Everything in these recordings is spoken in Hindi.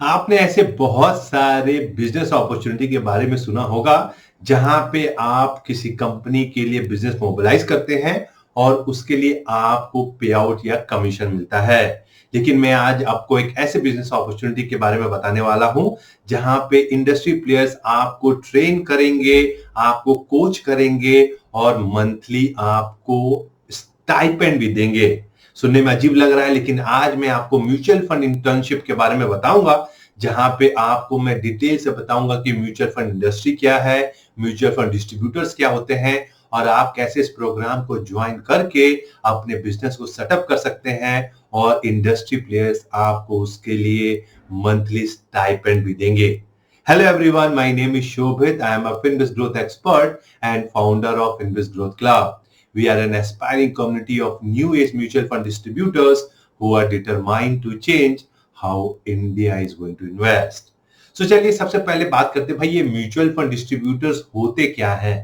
आपने ऐसे बहुत सारे बिजनेस अपॉर्चुनिटी के बारे में सुना होगा जहां पे आप किसी कंपनी के लिए बिजनेस मोबिलाइज करते हैं और उसके लिए आपको पे आउट या कमीशन मिलता है। लेकिन मैं आज आपको एक ऐसे बिजनेस अपॉर्चुनिटी के बारे में बताने वाला हूं जहां पे इंडस्ट्री प्लेयर्स आपको ट्रेन करेंगे, आपको कोच करेंगे और मंथली आपको स्टाइपेंड भी देंगे। सुनने में अजीब लग रहा है, लेकिन आज मैं आपको म्यूचुअल फंड इंटर्नशिप के बारे में बताऊंगा, जहां पे आपको मैं डिटेल से बताऊंगा कि म्यूचुअल फंड इंडस्ट्री क्या है, म्यूचुअल फंड डिस्ट्रीब्यूटर्स क्या होते हैं और आप कैसे इस प्रोग्राम को ज्वाइन करके अपने बिजनेस को सेटअप कर सकते हैं और इंडस्ट्री प्लेयर्स आपको उसके लिए मंथली स्टाइपेंड भी देंगे। Hello everyone, my name is Shobhit. I am a Finbiz Growth expert and founder of Finbiz Growth Club. We are an aspiring community of new age mutual fund distributors who are determined to change how India is going to invest. So चलिए सबसे पहले बात करते हैं भाई ये म्यूचुअल फंड डिस्ट्रीब्यूटर्स होते क्या हैं।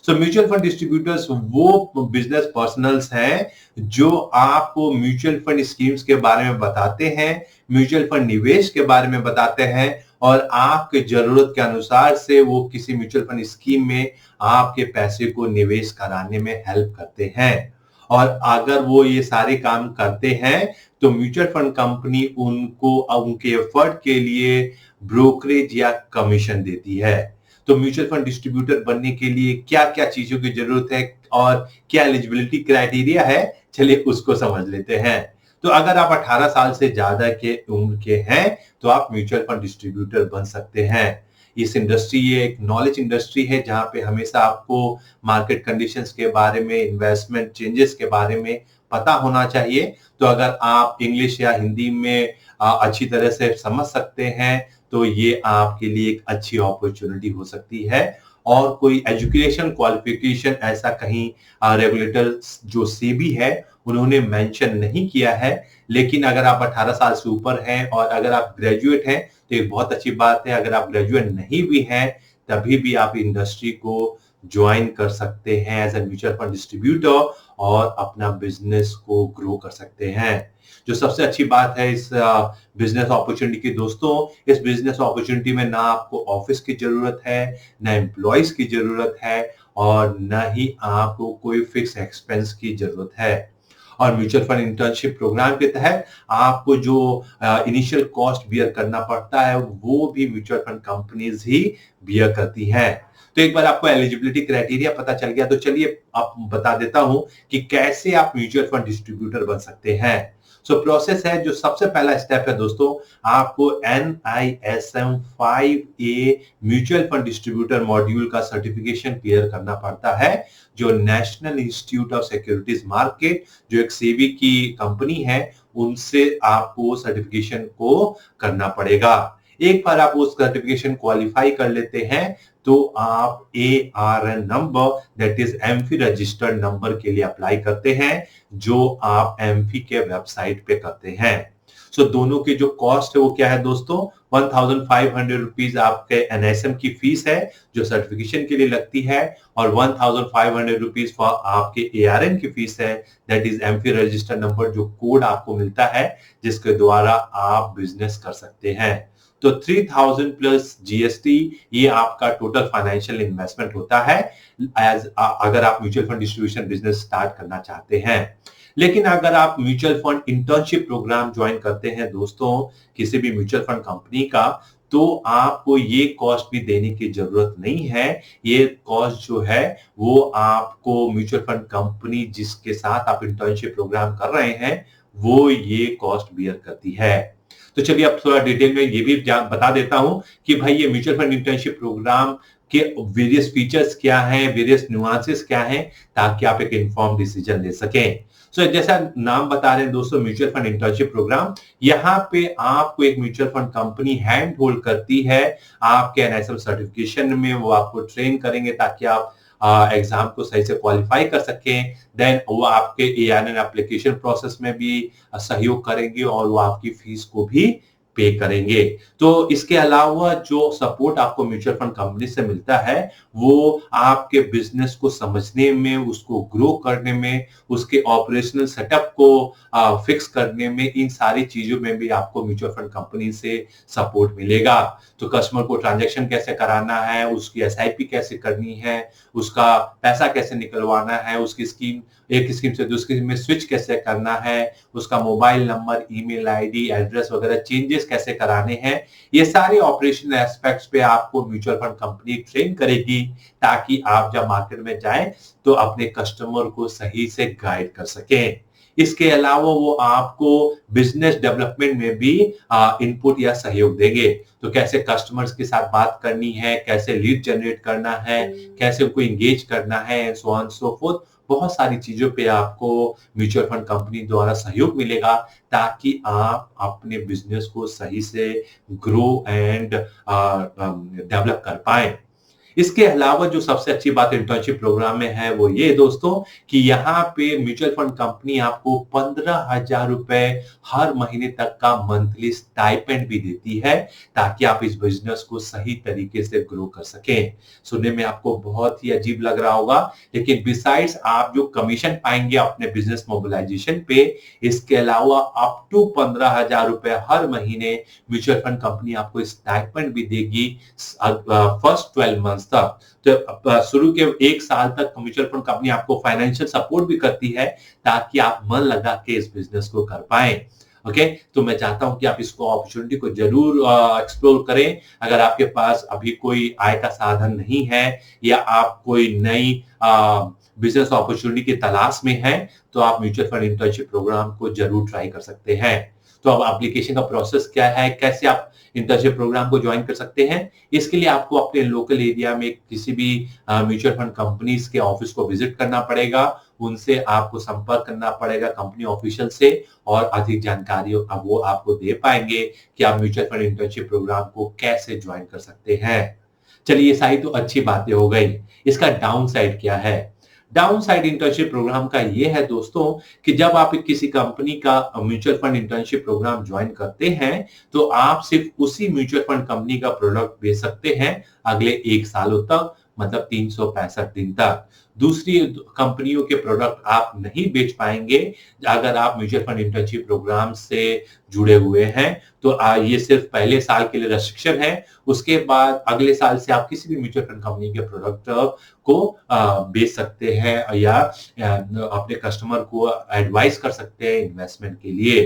म्यूचुअल फंड डिस्ट्रीब्यूटर्स वो बिजनेस पर्सनल्स हैं जो आपको म्यूचुअल फंड स्कीम्स के बारे में बताते हैं, म्यूचुअल फंड निवेश के बारे में बताते हैं और आपके जरूरत के अनुसार से वो किसी म्यूचुअल फंड स्कीम में आपके पैसे को निवेश कराने में हेल्प करते हैं। और अगर वो ये सारे काम करते हैं तो म्यूचुअल फंड कंपनी उनको उनके एफर्ट के लिए ब्रोकरेज या कमीशन देती है। तो म्यूचुअल फंड डिस्ट्रीब्यूटर बनने के लिए क्या क्या चीजों की जरूरत है और क्या एलिजिबिलिटी क्राइटेरिया है, चलिए उसको समझ लेते हैं। तो अगर आप 18 साल से ज्यादा के उम्र के हैं तो आप म्यूचुअल फंड डिस्ट्रीब्यूटर बन सकते हैं। इस इंडस्ट्री ये एक नॉलेज इंडस्ट्री है जहां पे हमेशा आपको मार्केट कंडीशंस के बारे में, इन्वेस्टमेंट चेंजेस के बारे में पता होना चाहिए। तो अगर आप इंग्लिश या हिंदी में अच्छी तरह से समझ सकते हैं तो ये आपके लिए एक अच्छी अपॉर्चुनिटी हो सकती है। और कोई एजुकेशन क्वालिफिकेशन ऐसा कहीं रेगुलेटर जो सेबी है उन्होंने मेंशन नहीं किया है, लेकिन अगर आप 18 साल से ऊपर हैं और अगर आप ग्रेजुएट हैं तो एक बहुत अच्छी बात है। अगर आप ग्रेजुएट नहीं भी हैं तभी भी आप इंडस्ट्री को ज्वाइन कर सकते हैं as a mutual fund distributor और अपना बिजनेस को ग्रो कर सकते हैं। जो सबसे अच्छी बात है इस बिजनेस अपॉर्चुनिटी की दोस्तों, इस बिजनेस अपॉर्चुनिटी में ना आपको ऑफिस की जरूरत है, ना एम्प्लॉयज की जरूरत है और ना ही आपको कोई फिक्स एक्सपेंस की जरूरत है। और म्यूचुअल फंड इंटर्नशिप प्रोग्राम के तहत आपको जो इनिशियल कॉस्ट बियर करना पड़ता है वो भी म्यूचुअल फंड कंपनीज ही बियर करती हैं। तो एक बार आपको एलिजिबिलिटी क्राइटेरिया पता चल गया तो चलिए आप बता देता हूं कि कैसे आप म्यूचुअल फंड डिस्ट्रीब्यूटर बन सकते हैं। प्रोसेस है, जो सबसे पहला स्टेप है दोस्तों, आपको NISM 5A mutual fund distributor module का सर्टिफिकेशन क्लियर करना पड़ता है, जो national institute of securities market, जो एक सेबी की कंपनी है, उनसे आपको सर्टिफिकेशन को करना पड़ेगा। एक बार आप उस सर्टिफिकेशन क्वालिफाई कर लेते हैं तो आप ARN number, that is AMFI registered number के लिए अप्लाई करते हैं, जो आप एमफी के वेबसाइट पे करते हैं। दोनों की जो कॉस्ट है वो क्या है दोस्तों, 1500 रुपीज आपके NISM की फीस है जो सर्टिफिकेशन के लिए लगती है और 1500 रुपीज फॉर आपके ARN की फीस है, that is AMFI registered number, जो कोड आपको मिलता है जिसके द्वारा आप बिजनेस कर सकते हैं। तो 3000 प्लस GST ये आपका टोटल फाइनेंशियल इन्वेस्टमेंट होता है अगर आप mutual fund distribution business start करना चाहते हैं। लेकिन अगर आप mutual fund internship program join करते हैं दोस्तों किसी भी म्यूचुअल फंड कंपनी का, तो आपको ये कॉस्ट भी देने की जरूरत नहीं है। ये कॉस्ट जो है वो आपको म्यूचुअल फंड कंपनी जिसके साथ आप इंटर्नशिप प्रोग्राम कर रहे हैं वो ये कॉस्ट बियर करती है। तो चलिए अब थोड़ा डिटेल में ये भी बता देता हूं कि भाई ये म्यूचुअल फंड इंटर्नशिप प्रोग्राम के वेरियस फीचर्स क्या हैं, वेरियस न्यूआंसेस क्या हैं, ताकि आप एक इन्फॉर्म डिसीजन ले सकें। जैसा नाम बता रहे हैं दोस्तों, म्यूचुअल फंड इंटर्नशिप प्रोग्राम, यहाँ पे आपको एक mutual fund company hand hold करती है आपके NISM सर्टिफिकेशन में। वो आपको ट्रेन करेंगे ताकि आप एग्जाम को सही से क्वालिफाई कर सकें। देन वो आपके ARN एप्लीकेशन प्रोसेस में भी सहयोग करेंगे और वो आपकी फीस को भी पे करेंगे। तो इसके अलावा जो सपोर्ट आपको म्यूचुअल फंड कंपनी से मिलता है, वो आपके बिजनेस को समझने में, उसको ग्रो करने में, उसके ऑपरेशनल सेटअप को फिक्स करने में, इन सारी चीजों में भी आपको म्यूचुअल फंड कंपनी से सपोर्ट मिलेगा। तो कस्टमर को ट्रांजैक्शन कैसे कराना है, उसकी एसआईपी कैसे करनी है, उसका पैसा कैसे निकलवाना है, उसकी स्कीम एक स्कीम से दूसरी स्कीम में स्विच कैसे करना है, उसका mobile number, email ID, address वगैरह चेंजेस कैसे कराने हैं, ये सारे ऑपरेशनल एस्पेक्ट्स पे आपको म्यूचुअल फंड कंपनी ट्रेन करेगी, ताकि आप जब मार्केट में जाएं तो अपने कस्टमर को सही से गाइड कर सकें। इसके अलावा वो आपको बिजनेस डेवलपमेंट में भी इनपुट या सहयोग देंगे। तो कैसे कस्टमर्स के साथ बात करनी है, कैसे लीड जनरेट करना है, कैसे उनको एंगेज करना है, सो ऑन सो फोर्थ, बहुत सारी चीजों पे आपको म्यूचुअल फंड कंपनी द्वारा सहयोग मिलेगा, ताकि आप अपने बिजनेस को सही से ग्रो एंड डेवलप कर पाए। इसके अलावा जो सबसे अच्छी बात इंटर्नशिप प्रोग्राम में है वो ये दोस्तों, कि यहाँ पे म्यूचुअल फंड कंपनी आपको 15,000 रुपए हर महीने तक का मंथली स्टाइपेंड भी देती है, ताकि आप इस बिजनेस को सही तरीके से ग्रो कर सकें। सुनने में आपको बहुत ही अजीब लग रहा होगा, लेकिन बिसाइड्स आप जो कमीशन पाएंगे अपने बिजनेस मोबिलाइजेशन पे, इसके अलावा अप टू 15,000 रुपए हर महीने म्यूचुअल फंड कंपनी आपको स्टाइपेंड भी देगी फर्स्ट 12 मंथ्स तक। तो शुरू के 1 साल तक म्यूचुअल फंड कंपनी आपको फाइनेंशियल सपोर्ट भी करती है, ताकि आप मन लगा के इस बिजनेस को कर पाए। ओके, तो मैं चाहता हूं कि आप इसको अपॉर्चुनिटी को जरूर एक्सप्लोर करें। अगर आपके पास अभी कोई आय का साधन नहीं है, या आप कोई नई बिजनेस अपॉर्चुनिटी की तलाश में हैं, तो आप म्यूचुअल फंड इंटर्नशिप प्रोग्राम को जरूर ट्राई कर सकते हैं। तो अब एप्लीकेशन का प्रोसेस क्या है, कैसे आप इंटर्नशिप प्रोग्राम को ज्वाइन कर सकते हैं, इसके लिए आपको अपने लोकल एरिया में किसी भी म्यूचुअल फंड कंपनीज के ऑफिस को विजिट करना पड़ेगा, उनसे आपको संपर्क करना पड़ेगा कंपनी ऑफिशियल से, और अधिक जानकारी अब वो आपको दे पाएंगे कि आप म्यूचुअल फंड इंटर्नशिप प्रोग्राम को कैसे ज्वाइन कर सकते हैं। चलिए, ये सारी तो अच्छी बातें हो गई। इसका डाउन साइड क्या है? डाउन साइड इंटर्नशिप प्रोग्राम का ये है दोस्तों, कि जब आप किसी कंपनी का mutual fund internship program join करते हैं, तो आप सिर्फ उसी म्यूचुअल फंड कंपनी का प्रोडक्ट बेच सकते हैं अगले 1 सालों तक, मतलब 365 दिन तक। दूसरी कंपनियों के प्रोडक्ट आप नहीं बेच पाएंगे अगर आप म्यूचुअल फंड इंटर्नशिप प्रोग्राम से जुड़े हुए हैं। तो ये सिर्फ पहले साल के लिए रेस्ट्रिक्शन है। उसके बाद अगले साल से आप किसी भी म्यूचुअल फंड कंपनी के प्रोडक्ट को बेच सकते हैं, या अपने कस्टमर को एडवाइस कर सकते हैं इन्वेस्टमेंट के लिए।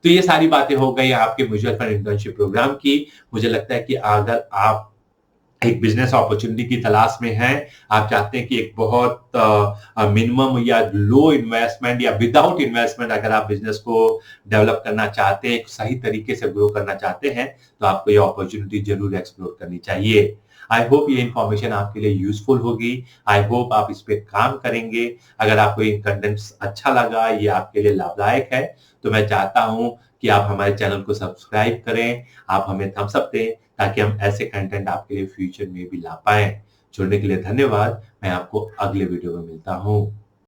तो ये सारी बातें हो गई आपके म्यूचुअल फंड इंटर्नशिप प्रोग्राम की। मुझे लगता है कि अगर आप एक बिजनेस अपॉर्चुनिटी की तलाश में हैं, आप चाहते हैं कि एक बहुत मिनिमम या लो इन्वेस्टमेंट या विदाउट इन्वेस्टमेंट अगर आप बिजनेस को डेवलप करना चाहते हैं, सही तरीके से ग्रो करना चाहते हैं, तो आपको ये अपॉर्चुनिटी जरूर एक्सप्लोर करनी चाहिए। आई होप ये इंफॉर्मेशन आपके लिए यूजफुल होगी। आई होप आप इस पे काम करेंगे। अगर आपको ये कंटेंट अच्छा लगा, ये आपके लिए लाभदायक है, तो मैं चाहता हूं कि आप हमारे चैनल को सब्सक्राइब करें, आप हमें थम्स अप दें, ताकि हम ऐसे कंटेंट आपके लिए फ्यूचर में भी ला पाए। जुड़ने के लिए धन्यवाद। मैं आपको अगले वीडियो में मिलता हूं।